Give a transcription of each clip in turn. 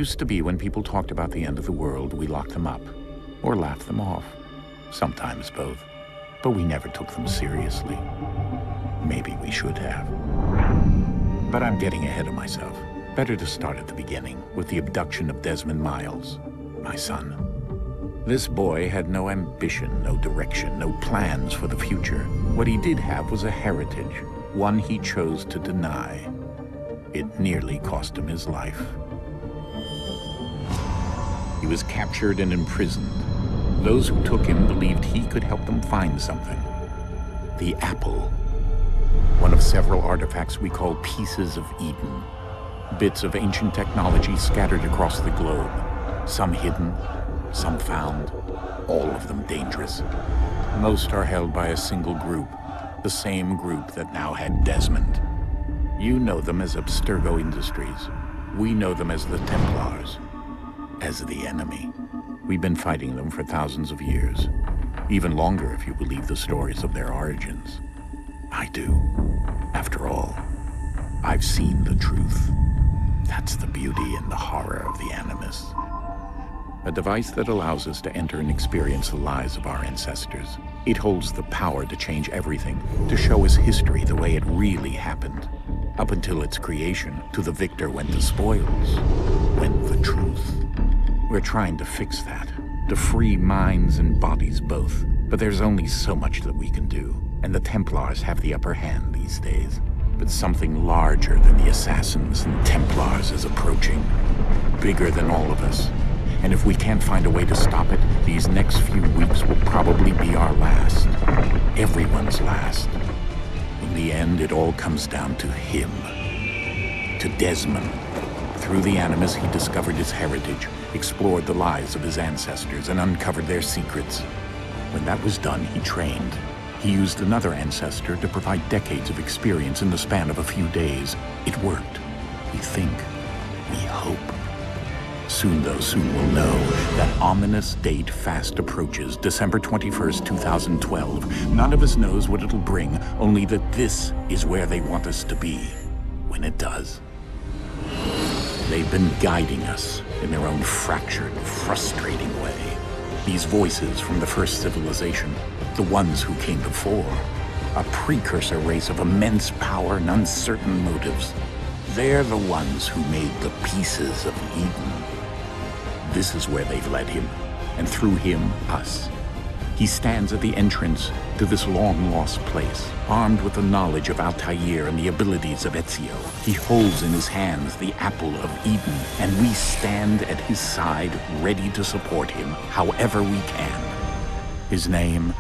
Used to be when people talked about the end of the world, we locked them up or laughed them off. Sometimes both. But we never took them seriously. Maybe we should have. But I'm getting ahead of myself. Better to start at the beginning, with the abduction of Desmond Miles, my son. This boy had no ambition, no direction, no plans for the future. What he did have was a heritage, one he chose to deny. It nearly cost him his life. He was captured and imprisoned. Those who took him believed he could help them find something. The apple. One of several artifacts we call pieces of Eden. Bits of ancient technology scattered across the globe. Some hidden, some found, all of them dangerous. Most are held by a single group, the same group that now had Desmond. You know them as Abstergo Industries. We know them as the Templars, as the enemy. We've been fighting them for thousands of years, even longer if you believe the stories of their origins. I do. After all, I've seen the truth. That's the beauty and the horror of the Animus. A device that allows us to enter and experience the lives of our ancestors. It holds the power to change everything, to show us history the way it really happened. Up until its creation, to the victor went the spoils, went the truth. We're trying to fix that, to free minds and bodies both. But there's only so much that we can do, and the Templars have the upper hand these days. But something larger than the Assassins and Templars is approaching, bigger than all of us. And if we can't find a way to stop it, these next few weeks will probably be our last. Everyone's last. In the end, it all comes down to him. To Desmond. Through the Animus, he discovered his heritage, explored the lives of his ancestors, and uncovered their secrets. When that was done, he trained. He used another ancestor to provide decades of experience in the span of a few days. It worked. We think. We hope. Soon, though, soon we'll know. That ominous date fast approaches, December 21st, 2012. None of us knows what it'll bring, only that this is where they want us to be, when it does. They've been guiding us in their own fractured, frustrating way. These voices from the first civilization, the ones who came before, a precursor race of immense power and uncertain motives. They're the ones who made the pieces of Eden. This is where they've led him, and through him, us. He stands at the entrance to this long-lost place, armed with the knowledge of Altair and the abilities of Ezio. He holds in his hands the apple of Eden, and we stand at his side, ready to support him however we can. His name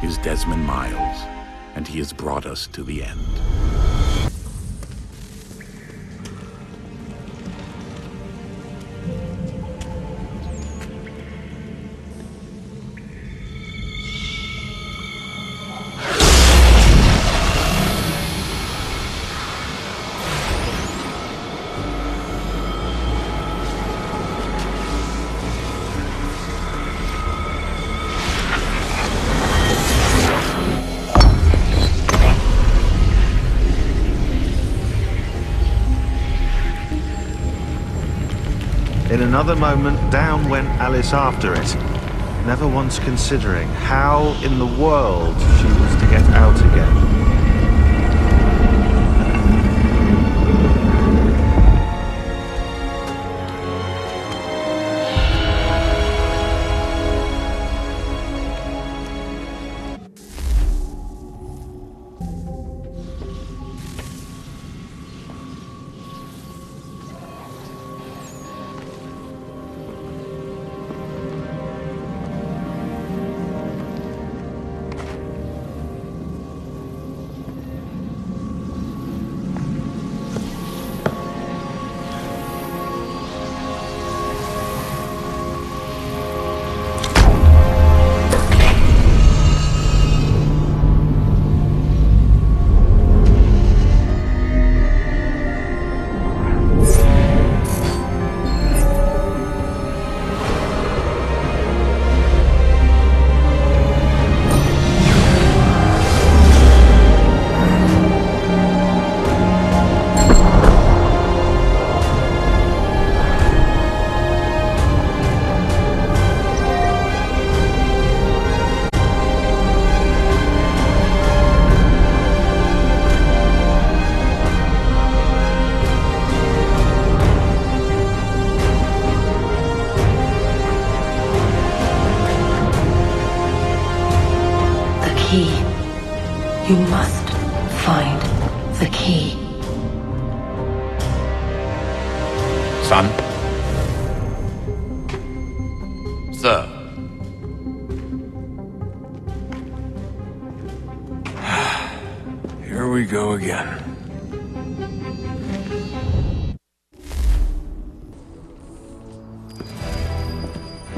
is Desmond Miles, and he has brought us to the end. In another moment, down went Alice after it, never once considering how in the world she was to get out again. You must find the key. Son? Sir. Here we go again.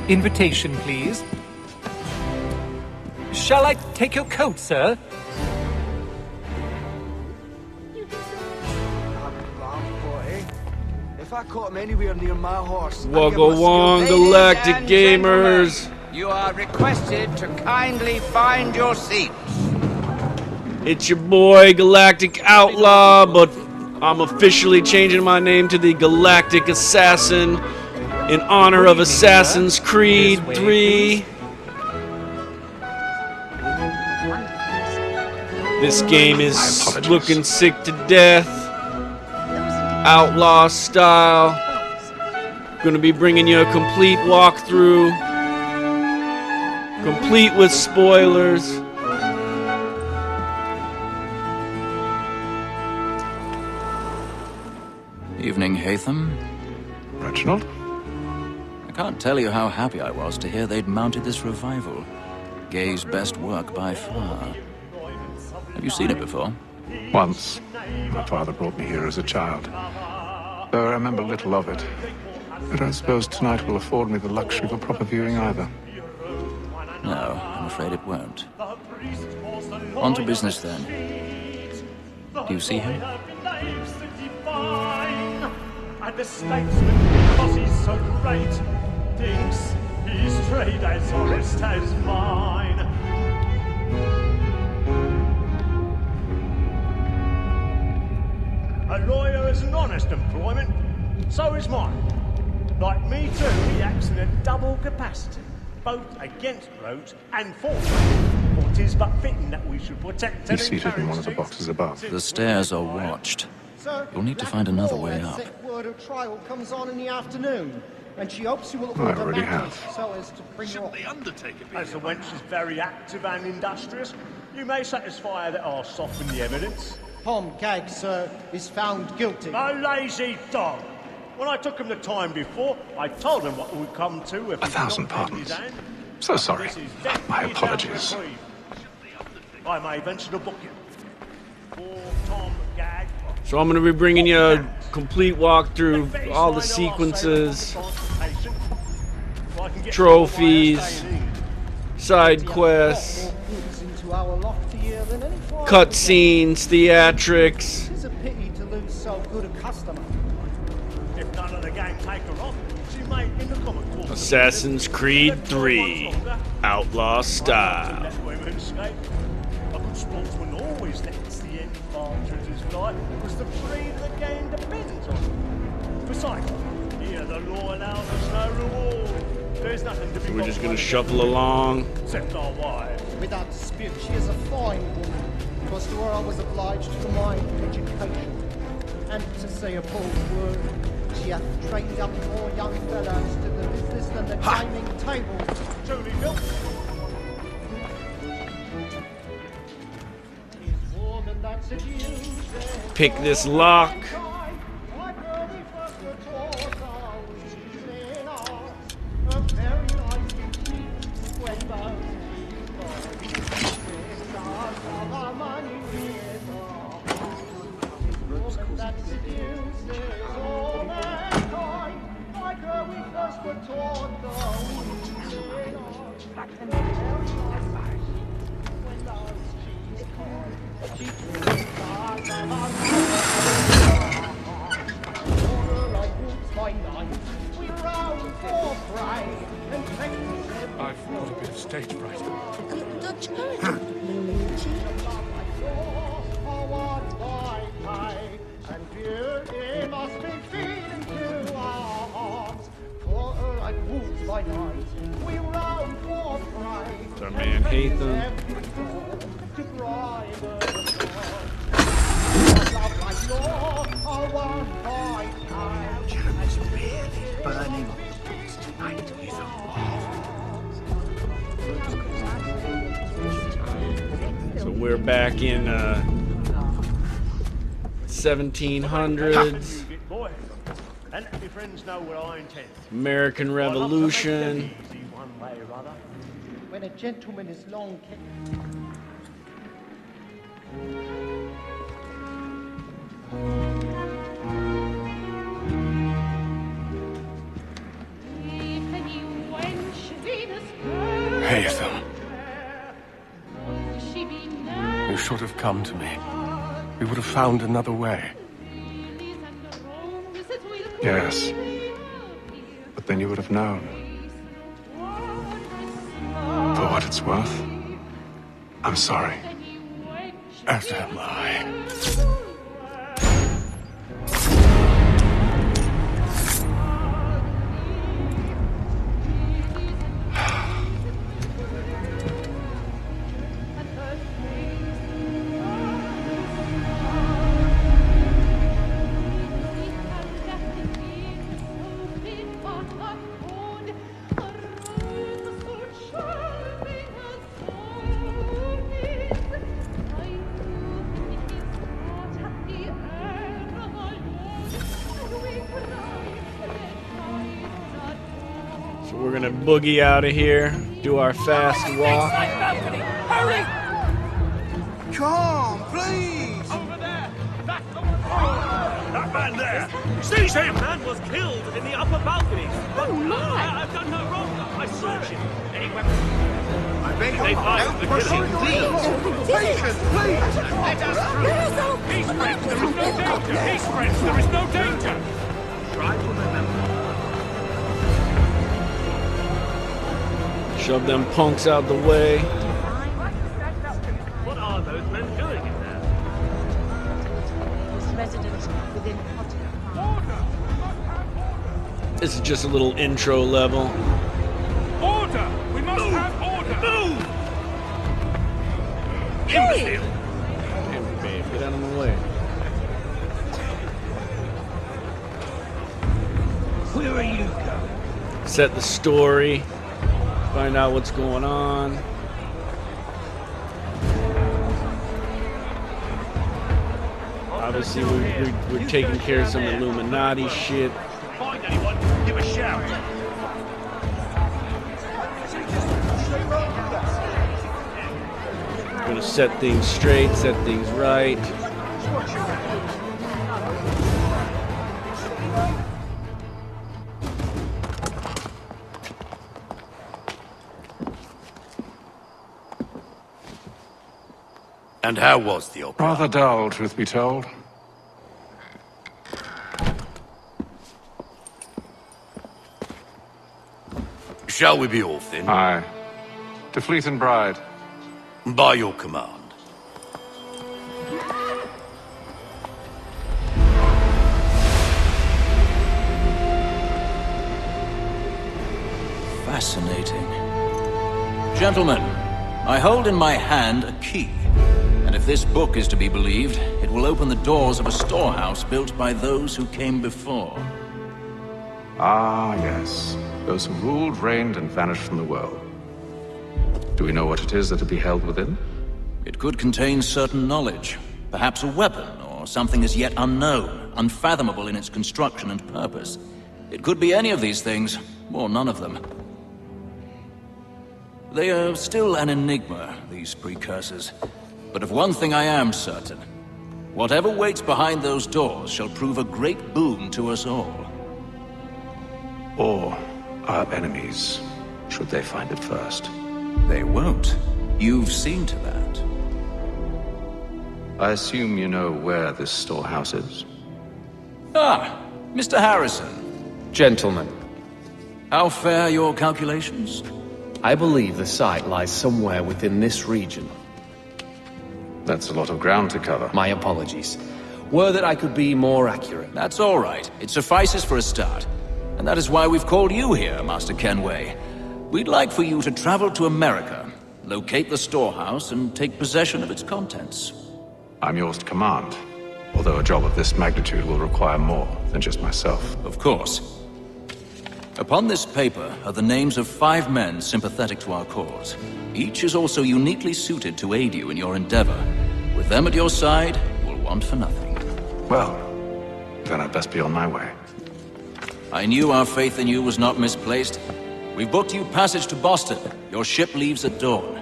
Invitation, please. Shall I take your coat, sir? If I caught him anywhere near my horse, Wuggle Wong, Galactic Gamers. You are requested to kindly find your seats. It's your boy, Galactic Outlaw, but I'm officially changing my name to the Galactic Assassin in honor of Assassin's Creed 3. This game is looking sick to death. Outlaw style. Gonna be bringing you a complete walkthrough. Complete with spoilers. Evening, Hatham. Reginald? I can't tell you how happy I was to hear they'd mounted this revival. Gay's best work by far. Have you seen it before? Once. My father brought me here as a child. Though I remember little of it. But I suppose tonight will afford me the luxury of a proper viewing either. No, I'm afraid it won't. On to business then. Do you see him? And the statesman, because he's so great, thinks his trade as honest as mine. A lawyer is an honest employment, so is mine. Like me too, he acts in a double capacity, both against roads and for them. For 'tis but fitting that we should protect and He's seated in one of the encourage boxes above. The stairs are watched. You'll need to find another way up. Word of trial comes on in the afternoon, and she hopes you will I already automatic have. so as to bring you up. As the wench is very active and industrious, you may satisfy her that I'll soften the evidence. Tom Gag, sir, is found guilty. A lazy dog! When I took him the time before, I told him what would come to if he 1,000 got in his pardons. hand. So sorry. This is definitely My down apologies. to reprieve. I may venture to book him. For Tom Gag. So I'm going to be bringing you a complete walkthrough, all the sequences, trophies, side quests, cutscenes, theatrics. It's a pity to lose so good a customer. If none of the gang take her off, she may in the common course. Assassin's Creed 3, Outlaw style. Let women escape. A good sportsman always lets the end partridges fly, because the breed of the game depends on it. Besides, here the law allows us no reward. There's nothing to be. So we're just going to shuffle along. Except our wives. Without dispute, she is a fine woman. Because to her I was obliged for my education. And to say a bold word, she hath trained up more young fellows to the business than the gaming table. Truly built. Pick this lock. I've got a bit of stage fright. It's our man Hatham. burning. So We're back in 1700s. And my friends know what I intend. American Revolution. When a gentleman is long kept. Hatham. You should have come to me. We would have found another way. Yes. But then you would have known. For what it's worth, I'm sorry. As am I. We're gonna boogie out of here, do our fast walk. Hurry! Come, please! Over there! That's the one! That man there! Seize him! The man was killed in the upper balcony. Oh, my! I've done no wrong. I saw it. Any weapons? I beg They find the killing. Patience, please! Let us through! Peace, friends! There is no danger! Peace, friends! There is no danger! Try to remember. Shove them punks out the way. What are those men doing in there? This resident within This is just a little intro level. Order! We must have order! Move! Imbecile! Damn it, babe. Get out of my way. Where are you going? Set the story. Find out what's going on. Obviously, we're taking care of some Illuminati shit. Find anyone, give a shout. Gonna set things straight, set things right. And how was the opera? Rather dull, truth be told. Shall we be off then? Aye. To Fleet and Bride. By your command. Fascinating. Gentlemen, I hold in my hand a key. And if this book is to be believed, it will open the doors of a storehouse built by those who came before. Ah, yes. Those who ruled, reigned, and vanished from the world. Do we know what it is that will be held within? It could contain certain knowledge. Perhaps a weapon, or something as yet unknown, unfathomable in its construction and purpose. It could be any of these things, or none of them. They are still an enigma, these precursors. But of one thing I am certain. Whatever waits behind those doors shall prove a great boon to us all. Or our enemies, should they find it first. They won't. You've seen to that. I assume you know where this storehouse is? Ah, Mr. Harrison. Gentlemen, How fare your calculations? I believe the site lies somewhere within this region. That's a lot of ground to cover. My apologies. Were that I could be more accurate. That's all right. It suffices for a start. And that is why we've called you here, Master Kenway. We'd like for you to travel to America, locate the storehouse, and take possession of its contents. I'm yours to command, although a job of this magnitude will require more than just myself. Of course. Upon this paper are the names of 5 men sympathetic to our cause. Each is also uniquely suited to aid you in your endeavor. With them at your side, you will want for nothing. Well, then I'd best be on my way. I knew our faith in you was not misplaced. We've booked you passage to Boston. Your ship leaves at dawn.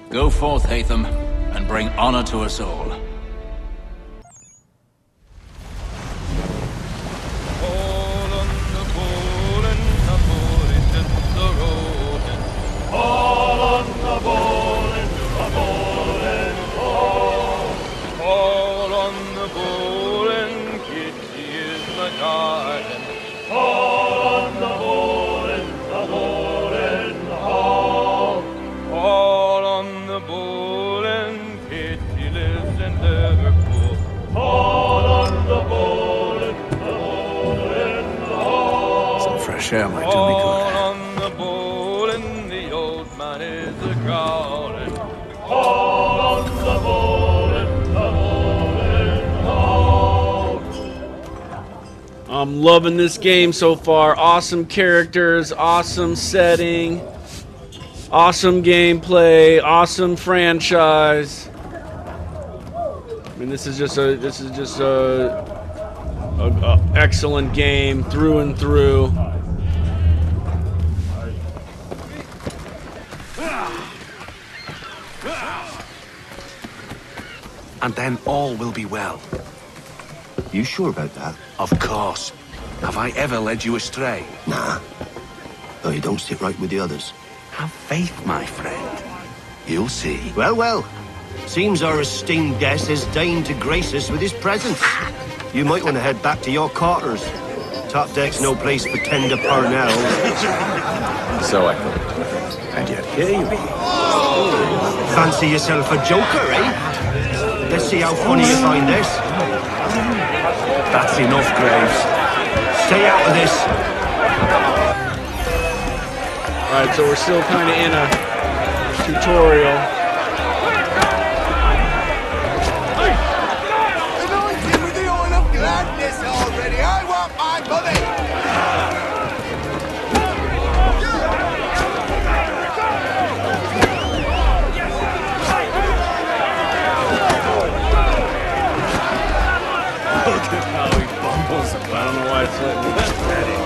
Go forth, Hatham, and bring honor to us all. All on the ball and the ball and all on the ball and Kitty is the garden. All on the ball and the ball and all on the ball and Kitty lives in Liverpool. All on the ball and the ball and Some fresh air might do me good. I'm loving this game so far. Awesome characters, awesome setting, awesome gameplay, awesome franchise. I mean, this is just a excellent game through and through. And then all will be well. You sure about that? Of course. Have I ever led you astray? Nah. Though you don't sit right with the others. Have faith, my friend. You'll see. Well, well. Seems our esteemed guest has deigned to grace us with his presence. You might want to head back to your quarters. Top deck's no place for tender parnells. So I thought. And yet here you are. Fancy yourself a joker, eh? Let's see how funny you find this. That's enough, Graves. Stay out of this. Alright, so we're still kind of in a tutorial. Anointed with the oil of gladness already. I want my money. Look at how he bumbles. I don't know why it's letting me ready.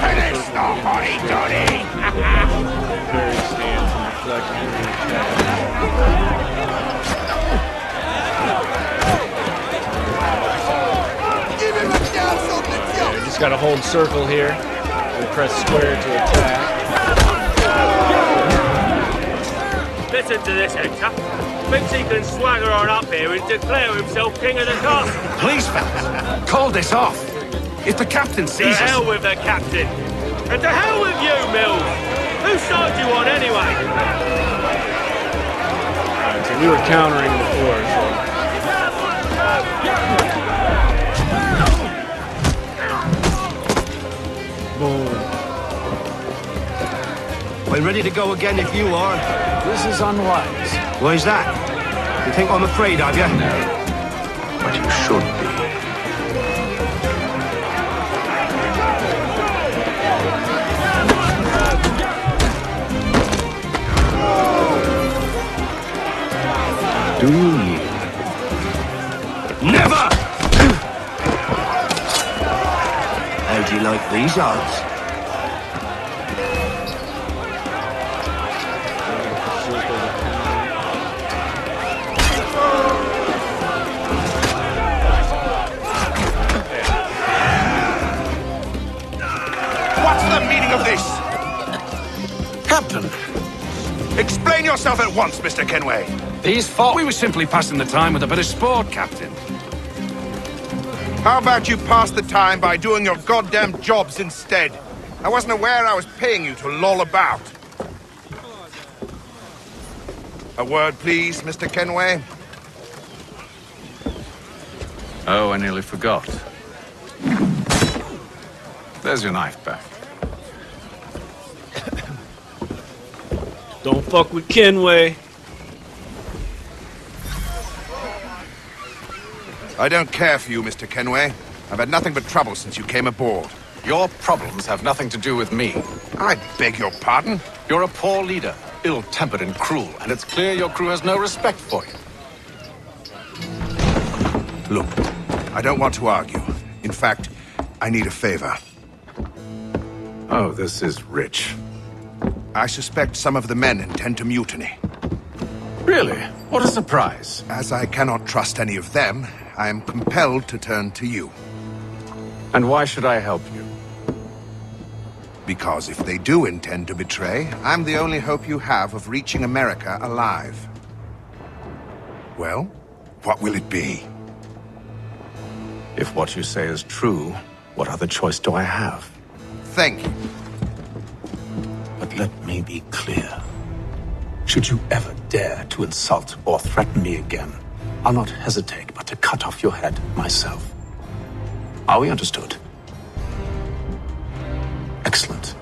Finish the honey-donny. Very stance and reflection. Give him a chance on the jump. You just gotta hold circle here. And press square to attack. Listen to this, Hector. Thinks he can swagger on up here and declare himself king of the castle. Please, fellas, call this off. If the captain sees us... To hell with the captain. And to hell with you, Mills. Whose side you on, anyway? Alright, so we were countering before, so... Boom. I'm ready to go again if you are. This is unwise. Why's that? You think I'm afraid of you? No. But you should be. Do you yield? Never! How'd you like these odds? What's the meaning of this? Captain, Explain yourself at once, Mr. Kenway. these thought we were simply passing the time with a bit of sport, Captain. How about you pass the time by doing your goddamn jobs instead? I wasn't aware I was paying you to loll about. A word, please, Mr. Kenway. Oh, I nearly forgot. There's your knife back. Don't fuck with Kenway. I don't care for you, Mr. Kenway. I've had nothing but trouble since you came aboard. Your problems have nothing to do with me. I beg your pardon? You're a poor leader, ill-tempered and cruel, and it's clear your crew has no respect for you. Look, I don't want to argue. In fact, I need a favor. Oh, this is rich. I suspect some of the men intend to mutiny. Really? What a surprise. As I cannot trust any of them, I am compelled to turn to you. And why should I help you? Because if they do intend to betray, I'm the only hope you have of reaching America alive. Well, what will it be? If what you say is true, what other choice do I have? Thank you. But let me be clear. Should you ever dare to insult or threaten me again, I'll not hesitate but to cut off your head myself. Are we understood? Excellent.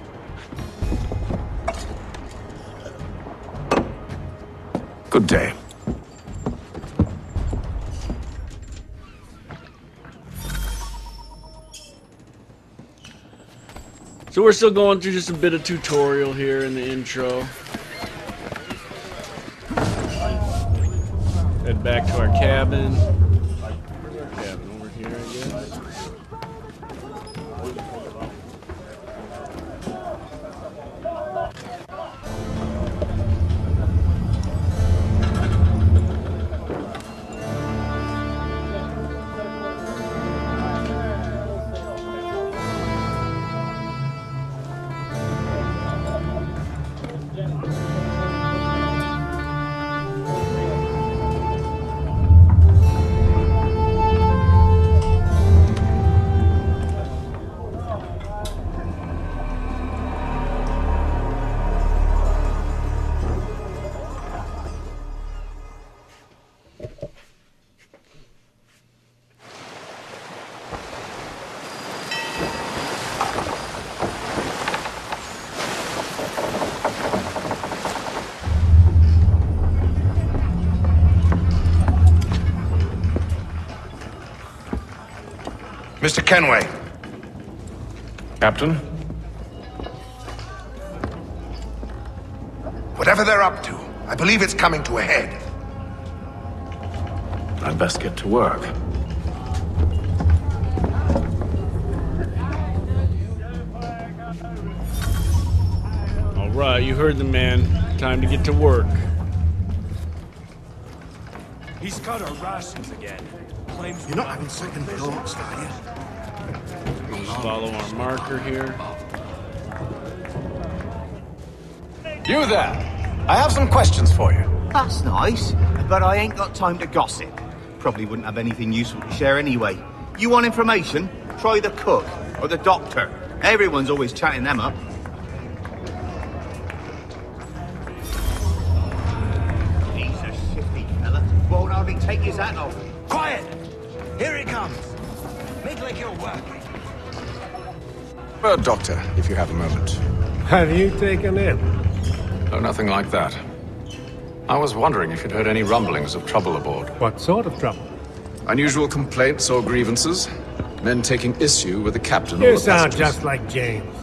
Good day. So we're still going through just a bit of tutorial here in the intro. Head back to our cabin. Where's our cabin? Over here, I guess. Mr. Kenway. Captain? Whatever they're up to, I believe it's coming to a head. I'd best get to work. All right, you heard the man. Time to get to work. He's got our rations again. You're not having second thoughts, are you? Just follow our marker here. You there! I have some questions for you. That's nice, but I ain't got time to gossip. Probably wouldn't have anything useful to share anyway. You want information? Try the cook or the doctor. Everyone's always chatting them up. He's a shifty fella. Won't hardly take his hat off. Quiet! Here he comes. Make like you're working. Bird doctor, if you have a moment. Have you taken him? Oh, nothing like that. I was wondering if you'd heard any rumblings of trouble aboard. What sort of trouble? Unusual complaints or grievances? Men taking issue with the captain or You the sound passengers? just like James.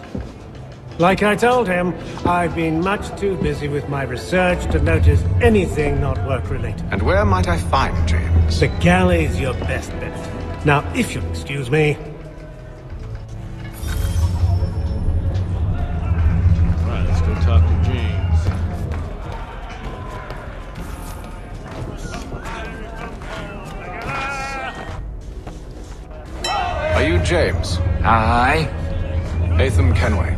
Like I told him, I've been much too busy with my research to notice anything not work-related. And where might I find James? The galley's your best bet. Now, if you'll excuse me... Alright, let's go talk to James. Are you James? Aye. Hatham Kenway.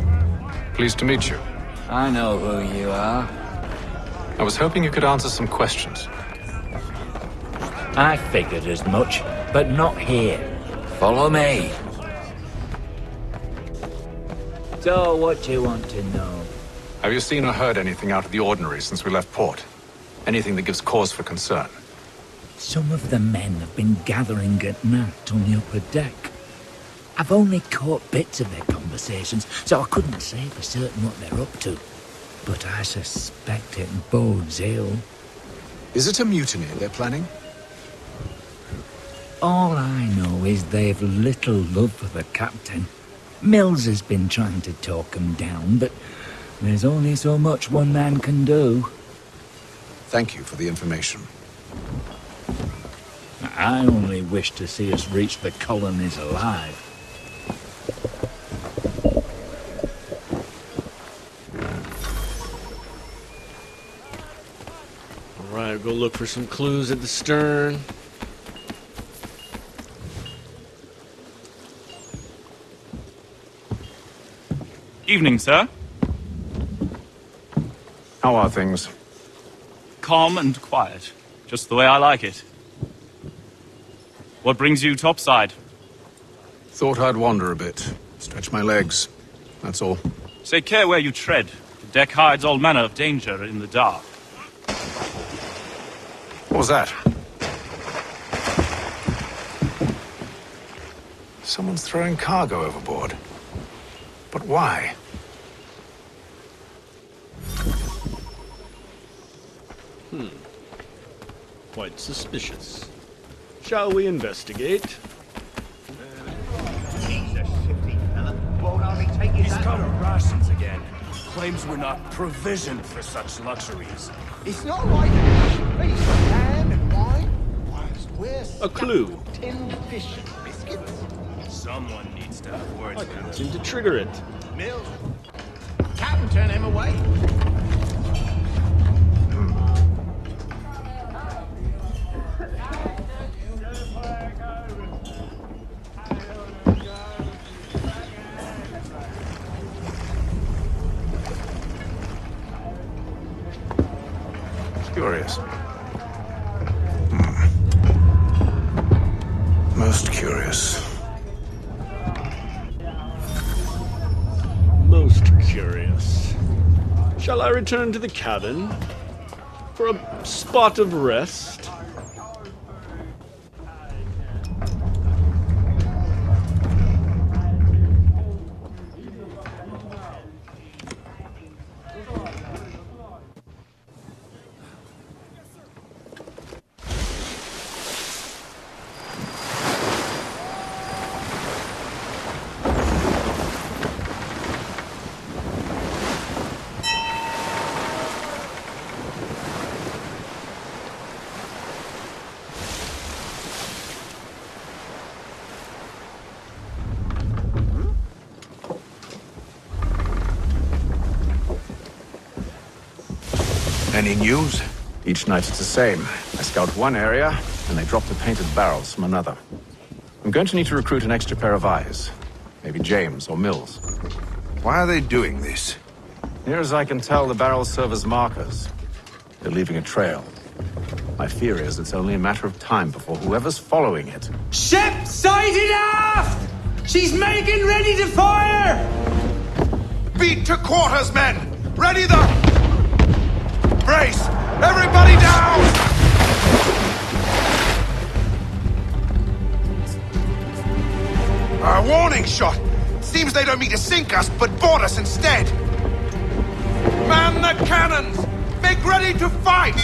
Pleased to meet you. I know who you are. I was hoping you could answer some questions. I figured as much, but not here. Follow me. So, what do you want to know? Have you seen or heard anything out of the ordinary since we left port? Anything that gives cause for concern? Some of the men have been gathering at night on the upper deck. I've only caught bits of their conversations, so I couldn't say for certain what they're up to. but I suspect it bodes ill. Is it a mutiny they're planning? All I know is they've little love for the captain. Mills has been trying to talk him down, but there's only so much one man can do. Thank you for the information. I only wish to see us reach the colonies alive. Alright, go look for some clues at the stern. Evening, sir. How are things? Calm and quiet. Just the way I like it. What brings you topside? Thought I'd wander a bit. Stretch my legs. That's all. Take care where you tread. The deck hides all manner of danger in the dark. What was that? Someone's throwing cargo overboard. But why? Quite suspicious. Shall we investigate? He's cut our rations again. Claims we're not provisioned for such luxuries. It's not like feast, ham and wine. Whilst we're A clue. tinned fish and biscuits. Someone needs to have words with Can't him. seem to trigger it. Mills. Captain, turn him away. Curious. Most curious. Most curious. Shall I return to the cabin for a spot of rest? Any news? Each night it's the same. I scout one area, and they drop the painted barrels from another. I'm going to need to recruit an extra pair of eyes. Maybe James or Mills. Why are they doing this? Near as I can tell, the barrels serve as markers. They're leaving a trail. My fear is it's only a matter of time before whoever's following it... Ship sighted aft! She's making ready to fire! Beat to quarters, men! Ready the... Brace! Everybody down! A warning shot! Seems they don't mean to sink us, but board us instead! Man the cannons! Make ready to fight!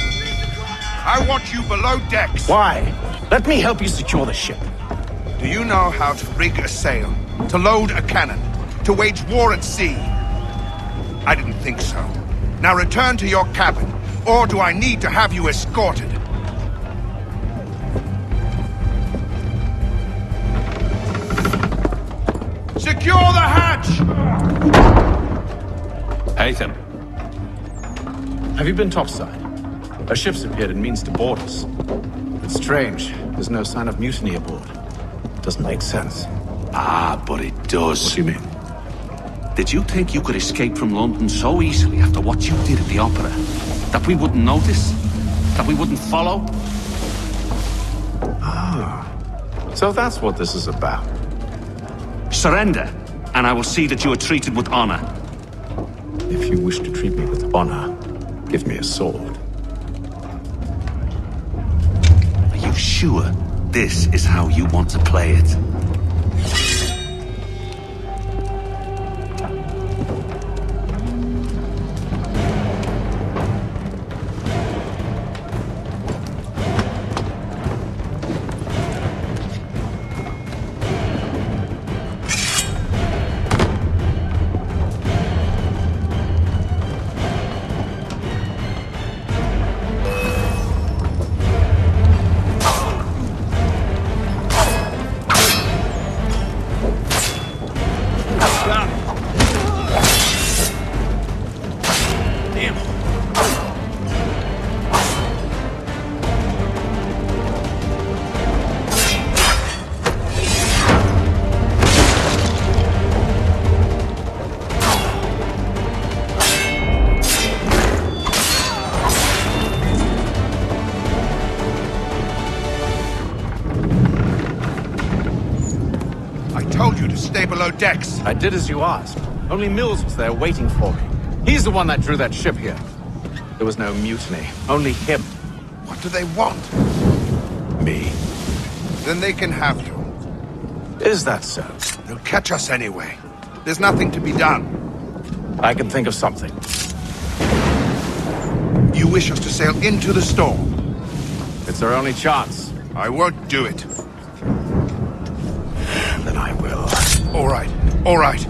I want you below decks! Why? Let me help you secure the ship. Do you know how to rig a sail? To load a cannon? To wage war at sea? I didn't think so. Now return to your cabin, or do I need to have you escorted? Secure the hatch! Haytham. Have you been topside? A ship's appeared and means to board us. It's strange. There's no sign of mutiny aboard. Doesn't make sense. Ah, but it does. What do you mean? Did you think you could escape from London so easily after what you did at the opera? That we wouldn't notice? That we wouldn't follow? Ah. So that's what this is about. Surrender, and I will see that you are treated with honor. If you wish to treat me with honor, give me a sword. Are you sure this is how you want to play it? below decks. I did as you asked. Only Mills was there waiting for me. He's the one that drew that ship here. There was no mutiny, only him. What do they want? Me. Then they can have you. Is that so? They'll catch us anyway. There's nothing to be done. I can think of something. You wish us to sail into the storm? It's our only chance. I won't do it. Then I will. All right. All right.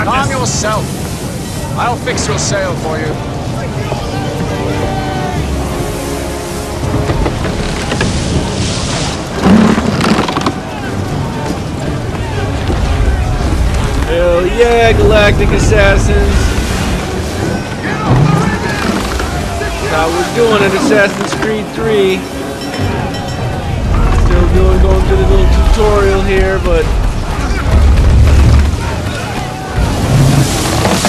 Calm yourself. I'll fix your sail for you. Hell yeah, Galactic Assassins. That's how we're doing in Assassin's Creed 3. Still going through the little tutorial here, but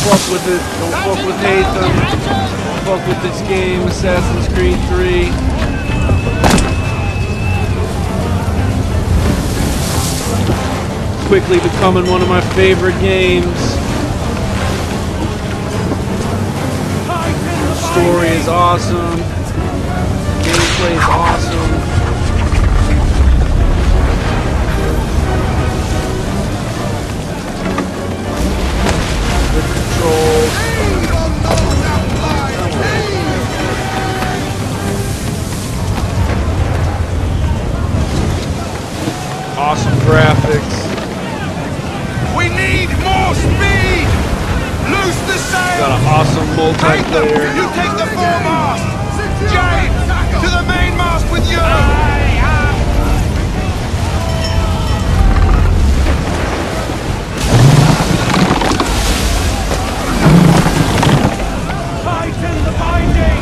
fuck with it, don't fuck with Hatham, don't fuck with this game, Assassin's Creed 3. Quickly becoming one of my favorite games. The story is awesome, gameplay is awesome. Awesome graphics. We need more speed! Loose the sail! Got an awesome multiplayer. You take the foremast! James! To the mainmast with you! Tighten the binding!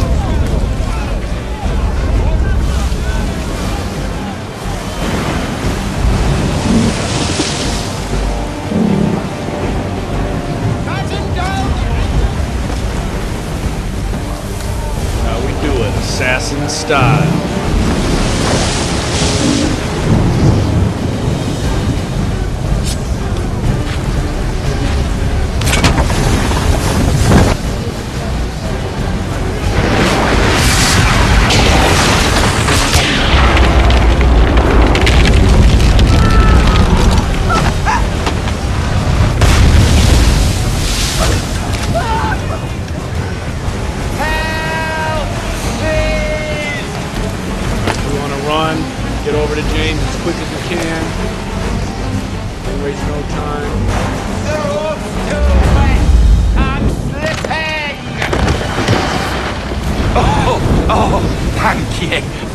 Assassin style. Get over to James as quick as you can. Don't waste no time. I'm slipping! Oh,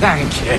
thank you.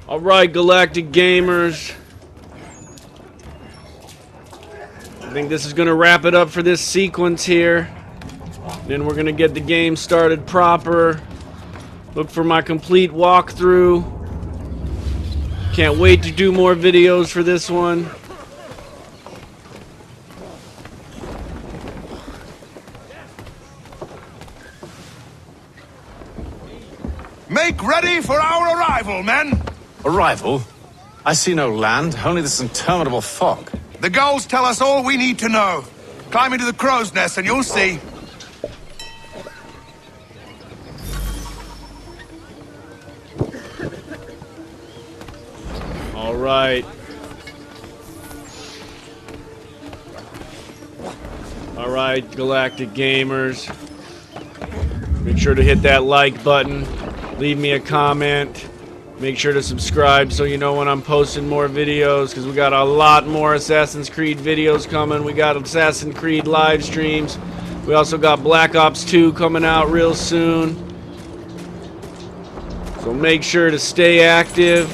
Alright, Galactic Gamers. I think this is going to wrap it up for this sequence here. Then we're gonna get the game started proper. Look for my complete walkthrough. Can't wait to do more videos for this one. Make ready for our arrival, men! Arrival? I see no land, only this interminable fog. The gulls tell us all we need to know. Climb into the crow's nest and you'll see. All right. All right, Galactic Gamers. Make sure to hit that like button. Leave me a comment. Make sure to subscribe so you know when I'm posting more videos, because we got a lot more Assassin's Creed videos coming. We got Assassin's Creed live streams. We also got Black Ops 2 coming out real soon. So make sure to stay active.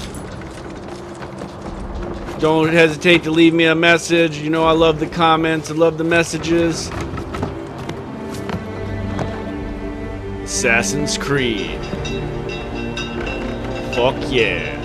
Don't hesitate to leave me a message. You know I love the comments. I love the messages. Assassin's Creed. Fuck yeah.